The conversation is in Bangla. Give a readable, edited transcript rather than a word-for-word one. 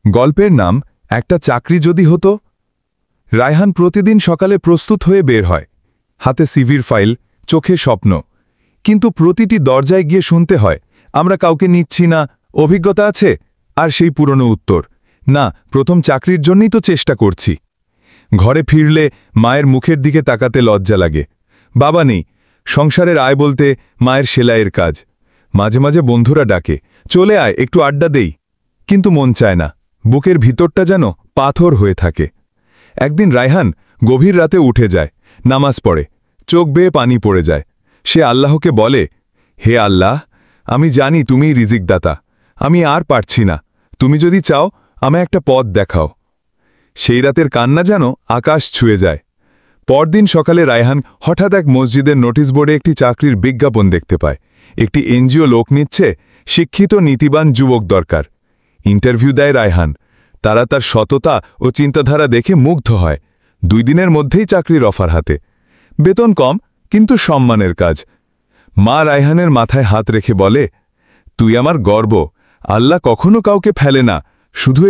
গল্পের নাম একটা চাকরি যদি হতো। রায়হান প্রতিদিন সকালে প্রস্তুত হয়ে বের হয়, হাতে সিভির ফাইল, চোখে স্বপ্ন। কিন্তু প্রতিটি দরজায় গিয়ে শুনতে হয়, আমরা কাউকে নিচ্ছি না, অভিজ্ঞতা আছে? আর সেই পুরনো উত্তর, না, প্রথম চাকরির জন্যই তো চেষ্টা করছি। ঘরে ফিরলে মায়ের মুখের দিকে তাকাতে লজ্জা লাগে। বাবা নেই, সংসারের আয় বলতে মায়ের সেলাইয়ের কাজ। মাঝে মাঝে বন্ধুরা ডাকে, চলে আয়, একটু আড্ডা দেই। কিন্তু মন চায় না, বুকের ভিতরটা যেন পাথর হয়ে থাকে। একদিন রায়হান গভীর রাতে উঠে যায়, নামাজ পড়ে, চোখ বেয়ে পানি পড়ে যায়। সে আল্লাহকে বলে, হে আল্লাহ, আমি জানি তুমিই রিজিকদাতা, আমি আর পারছি না, তুমি যদি চাও আমায় একটা পথ দেখাও। সেই রাতের কান্না যেন আকাশ ছুঁয়ে যায়। পরদিন সকালে রায়হান হঠাৎ এক মসজিদের নোটিশ বোর্ডে একটি চাকরির বিজ্ঞাপন দেখতে পায়। একটি এনজিও লোক নিচ্ছে, শিক্ষিত নীতিবান যুবক দরকার। ইন্টারভিউ দেয় রায়হান। তারা তার সততা ও চিন্তাধারা দেখে মুগ্ধ হয়। 2 দিনের মধ্যেই চাকরির অফার হাতে। বেতন কম, কিন্তু সম্মানের কাজ। মা রায়হানের মাথায় হাত রেখে বলে, তুই আমার গর্ব, আল্লাহ কখনো কাউকে ফেলে না, শুধু